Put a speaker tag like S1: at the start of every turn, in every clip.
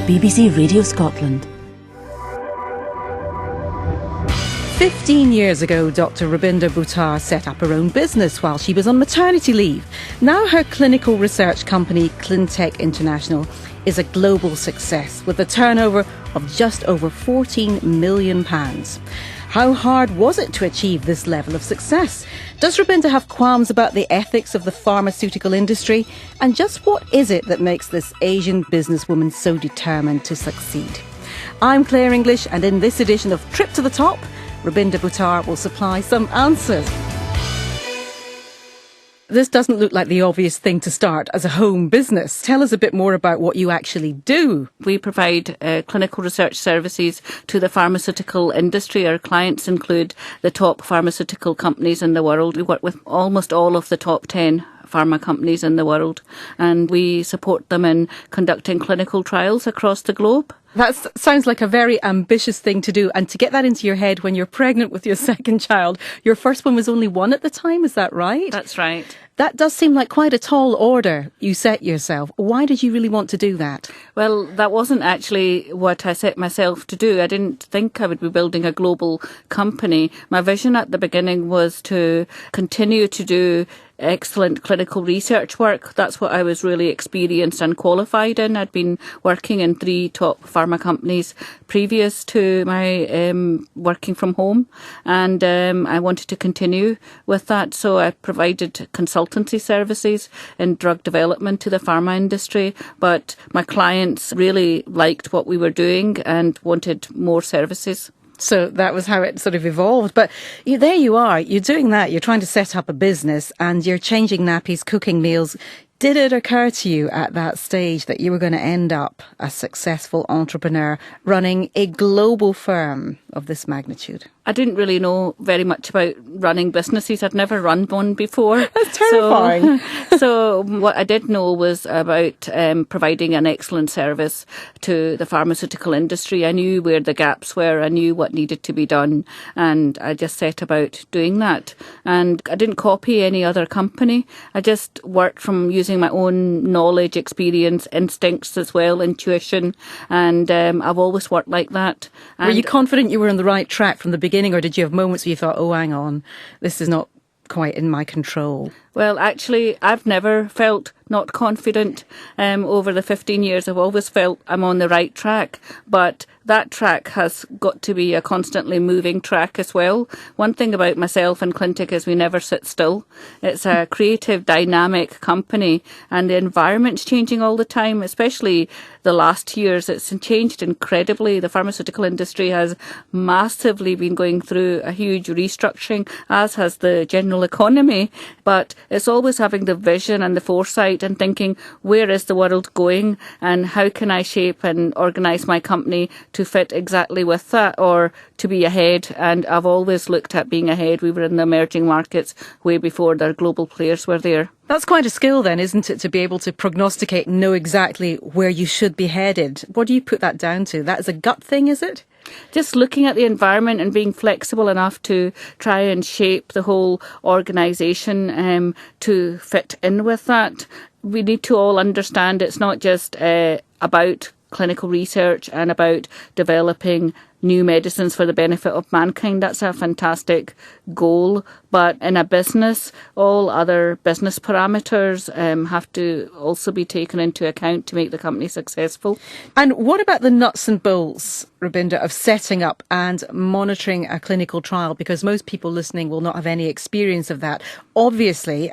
S1: BBC Radio Scotland. 15 years ago, Dr. Rabinder Buttar set up her own business while she was on maternity leave. Now her clinical research company, ClinTec International, is a global success with a turnover of just over £14 million. How hard was it to achieve this level of success? Does Rabinder have qualms about the ethics of the pharmaceutical industry? And just what is it that makes this Asian businesswoman so determined to succeed? I'm Claire English, and in this edition of Trip to the Top, Rabinder Buttar will supply some answers. This doesn't look like the obvious thing to start as a home business. Tell us a bit more about what you actually do.
S2: We provide clinical research services to the pharmaceutical industry. Our clients include the top pharmaceutical companies in the world. We work with almost all of the top 10 pharma companies in the world, and we support them in conducting clinical trials across the globe.
S1: That sounds like a very ambitious thing to do, and to get that into your head when you're pregnant with your second child. Your first one was only 1 at the time, is that right?
S2: That's right.
S1: That does seem like quite a tall order you set yourself. Why did you really want to do that?
S2: Well, that wasn't actually what I set myself to do. I didn't think I would be building a global company. My vision at the beginning was to continue to do excellent clinical research work. That's what I was really experienced and qualified in. I'd been working in 3 top pharma companies previous to my working from home, and I wanted to continue with that. So I provided consultancy services in drug development to the pharma industry, but my clients really liked what we were doing and wanted more services.
S1: So that was how it sort of evolved. But there you are, you're doing that, you're trying to set up a business and you're changing nappies, cooking meals. Did it occur to you at that stage that you were going to end up a successful entrepreneur running a global firm of this magnitude? I
S2: didn't really know very much about running businesses. I'd never run one before.
S1: That's terrifying.
S2: So what I did know was about providing an excellent service to the pharmaceutical industry. I knew where the gaps were. I knew what needed to be done. And I just set about doing that. And I didn't copy any other company. I just worked from using my own knowledge, experience, instincts as well, intuition. And I've always worked like that.
S1: And were you confident you were on the right track from the beginning, or did you have moments where you thought, oh, hang on, this is not quite in my control?
S2: Well, actually, I've never felt not confident over the 15 years. I've always felt I'm on the right track, but that track has got to be a constantly moving track as well. One thing about myself and ClinTec is we never sit still. It's a creative, dynamic company, and the environment's changing all the time, especially the last years. It's changed incredibly. The pharmaceutical industry has massively been going through a huge restructuring, as has the general economy. But it's always having the vision and the foresight and thinking, where is the world going and how can I shape and organise my company to fit exactly with that or to be ahead. And I've always looked at being ahead. We were in the emerging markets way before the global players were there.
S1: That's quite a skill then, isn't it, to be able to prognosticate and know exactly where you should be headed? What do you put that down to? That is a gut thing, is it?
S2: Just looking at the environment and being flexible enough to try and shape the whole organisation to fit in with that. We need to all understand it's not just about clinical research and about developing new medicines for the benefit of mankind. That's a fantastic goal. But in a business, all other business parameters have to also be taken into account to make the company successful.
S1: And what about the nuts and bolts, Rabinder, of setting up and monitoring a clinical trial? Because most people listening will not have any experience of that. Obviously,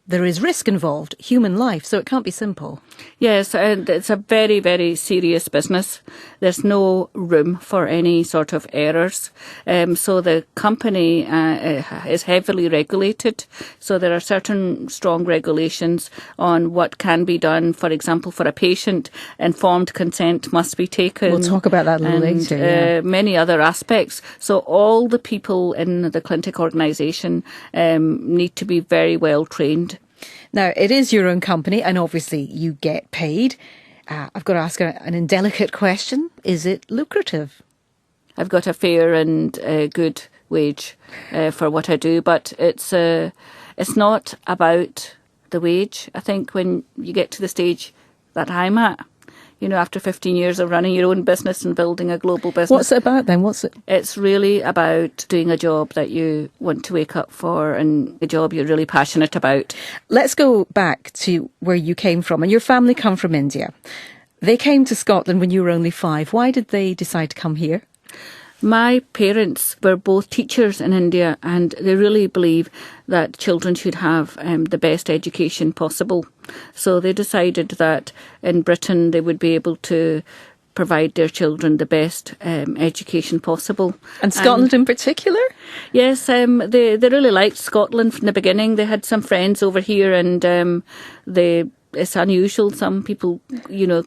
S1: there is risk involved, human life, so it can't be simple.
S2: Yes, and it's a very, very serious business. There's no room for any sort of errors. So the company is heavily regulated. So there are certain strong regulations on what can be done. For example, for a patient, informed consent must be taken.
S1: We'll talk about that a little later. Yeah.
S2: Many other aspects. So all the people in the ClinTec organisation need to be very well trained.
S1: Now, it is your own company and obviously you get paid. I've got to ask an indelicate question. Is it lucrative?
S2: I've got a fair and good wage for what I do, but it's not about the wage. I think when you get to the stage that I'm at, after 15 years of running your own business and building a global business.
S1: What's it about then?
S2: It's really about doing a job that you want to wake up for and a job you're really passionate about.
S1: Let's go back to where you came from. And your family come from India. They came to Scotland when you were only 5. Why did they decide to come here?
S2: My parents were both teachers in India, and they really believe that children should have the best education possible. So they decided that in Britain they would be able to provide their children the best education possible.
S1: And Scotland in particular?
S2: Yes, they really liked Scotland from the beginning. They had some friends over here, and it's unusual. Some people,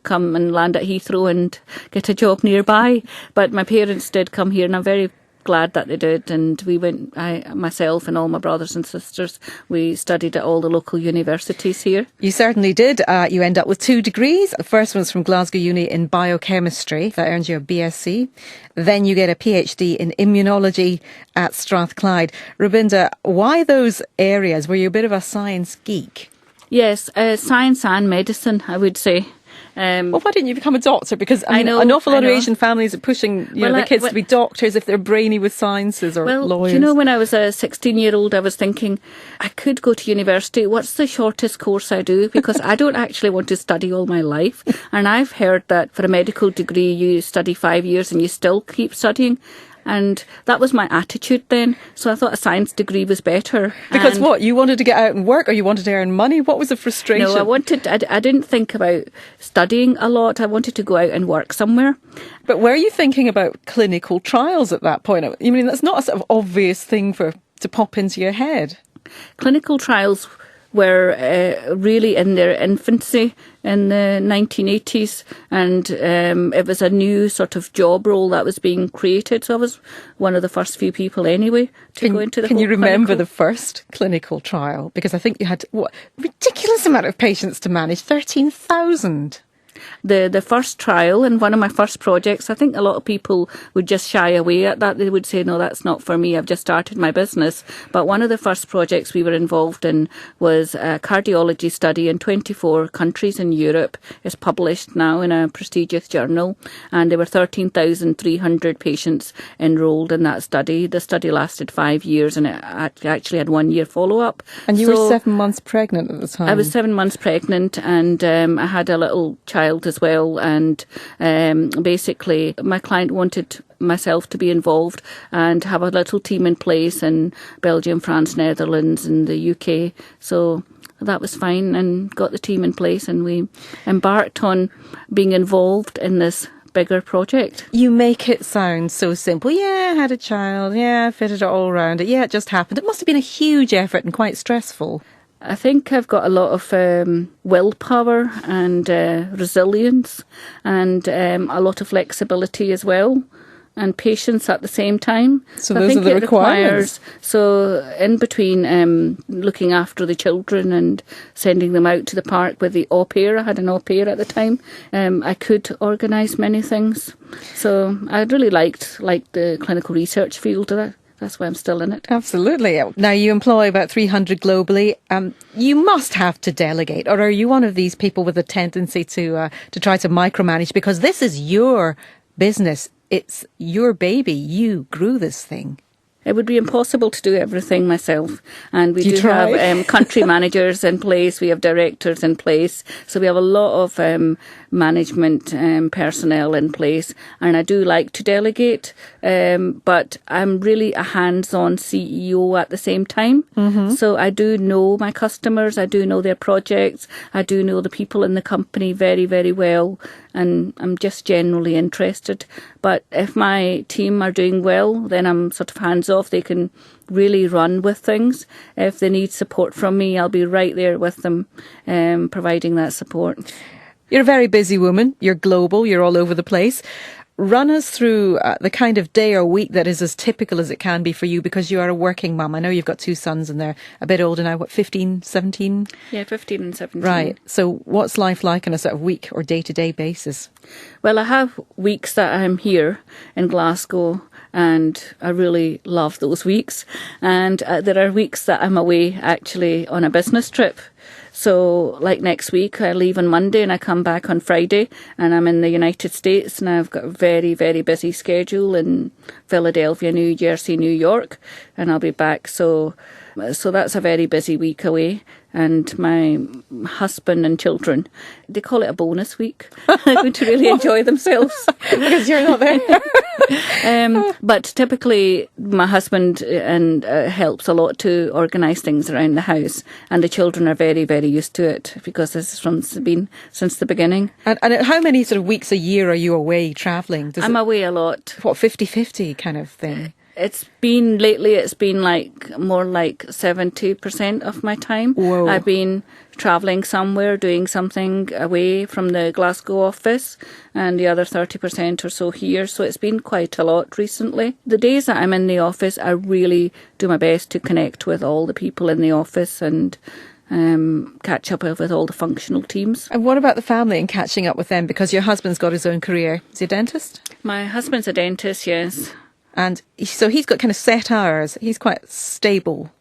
S2: come and land at Heathrow and get a job nearby. But my parents did come here, and I'm very glad that they did. And we went, myself and all my brothers and sisters, we studied at all the local universities here.
S1: You certainly did. You end up with 2 degrees. The first one's from Glasgow Uni in biochemistry. That earns you a BSc. Then you get a PhD in immunology at Strathclyde. Rabinder, why those areas? Were you a bit of a science geek?
S2: Yes, science and medicine, I would say.
S1: Well, why didn't you become a doctor? Because an awful lot of Asian families are pushing their kids to be doctors if they're brainy with sciences or lawyers.
S2: When I was a 16-year-old, I was thinking, I could go to university. What's the shortest course I do? Because I don't actually want to study all my life. And I've heard that for a medical degree, you study 5 years and you still keep studying. And that was my attitude then. So I thought a science degree was better.
S1: Because what? You wanted to get out and work, or you wanted to earn money? What was the frustration?
S2: No, I didn't think about studying a lot. I wanted to go out and work somewhere.
S1: But were you thinking about clinical trials at that point? I mean, that's not a sort of obvious thing to pop into your head.
S2: Clinical trials were really in their infancy in the 1980s, and it was a new sort of job role that was being created. So I was one of the first few people anyway to go into the
S1: Can you remember the first clinical trial? Because I think you had, ridiculous amount of patients to manage, 13,000.
S2: The first trial and one of my first projects, I think a lot of people would just shy away at that. They would say, no, that's not for me. I've just started my business. But one of the first projects we were involved in was a cardiology study in 24 countries in Europe. It's published now in a prestigious journal. And there were 13,300 patients enrolled in that study. The study lasted 5 years, and it actually had 1 year follow-up.
S1: And you were 7 months pregnant at the time?
S2: I was 7 months pregnant, and I had a little child as well, and basically my client wanted myself to be involved and have a little team in place in Belgium, France, Netherlands and the UK. So that was fine, and got the team in place, and we embarked on being involved in this bigger project.
S1: You make it sound so simple. Yeah, I had a child. Yeah, I fitted it all around it. Yeah, it just happened. It must have been a huge effort and quite stressful.
S2: I think I've got a lot of willpower and resilience, and a lot flexibility as well, and patience at the same time.
S1: So those are the requirements.
S2: So in between looking after the children and sending them out to the park with the au pair, I had an au pair at the time, I could organise many things. So I really liked the clinical research field of that. That's why I'm still in it. Absolutely.
S1: Now, you employ about 300 globally. You must have to delegate, or are you one of these people with a tendency to try to micromanage? Because this is your business. It's your baby. You grew this thing.
S2: It would be impossible to do everything myself. And we do have country managers in place. We have directors in place. So we have a lot of management personnel in place. And I do like to delegate. But I'm really a hands-on CEO at the same time. Mm-hmm. So I do know my customers. I do know their projects. I do know the people in the company very, very well. And I'm just generally interested. But if my team are doing well, then I'm sort of hands-off. They can really run with things. If they need support from me, I'll be right there with them, providing that support.
S1: You're a very busy woman. You're global. You're all over the place. Run us through the kind of day or week that is as typical as it can be for you, because you are a working mum. I know you've got 2 sons and they're a bit older now, 15, 17?
S2: Yeah, 15 and 17.
S1: Right. So what's life like on a sort of week or day-to-day basis?
S2: Well, I have weeks that I'm here in Glasgow, and I really love those weeks. And there are weeks that I'm away actually on a business trip. So like next week, I leave on Monday and I come back on Friday, and I'm in the United States, and I've got a very, very busy schedule in Philadelphia, New Jersey, New York, and I'll be back. So that's a very busy week away. And my husband and children, they call it a bonus week. They're going to really enjoy themselves.
S1: Because you're not there.
S2: But typically my husband helps a lot to organise things around the house, and the children are very, very used to it because this has been since the beginning.
S1: And how many sort of weeks a year are you away travelling?
S2: I'm away a lot.
S1: What, 50-50 kind of thing?
S2: It's been like more like 70% of my time.
S1: Whoa.
S2: I've been travelling somewhere, doing something away from the Glasgow office, and the other 30% or so here. So it's been quite a lot recently. The days that I'm in the office, I really do my best to connect with all the people in the office and catch up with all the functional teams.
S1: And what about the family and catching up with them? Because your husband's got his own career. Is he a dentist?
S2: My husband's a dentist, yes.
S1: And so he's got kind of set hours. He's quite stable.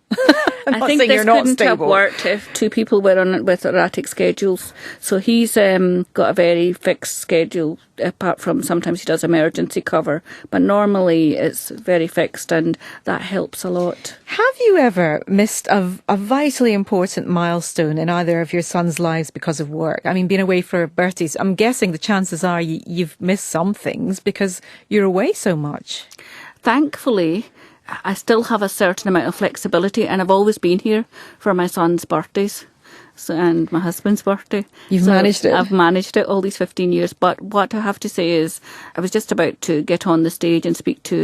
S2: I think this couldn't have worked if two people were on it with erratic schedules. So he's got a very fixed schedule, apart from sometimes he does emergency cover. But normally it's very fixed, and that helps a lot.
S1: Have you ever missed a vitally important milestone in either of your sons' lives because of work? I mean, being away for birthdays, I'm guessing the chances are you've missed some things because you're away so much.
S2: Thankfully, I still have a certain amount of flexibility, and I've always been here for my son's birthdays and my husband's birthday.
S1: You've managed it.
S2: I've managed it all these 15 years. But what I have to say is I was just about to get on the stage and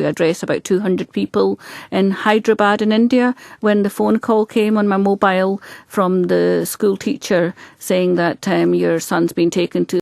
S2: address about 200 people in Hyderabad in India when the phone call came on my mobile from the school teacher saying that your son's been taken to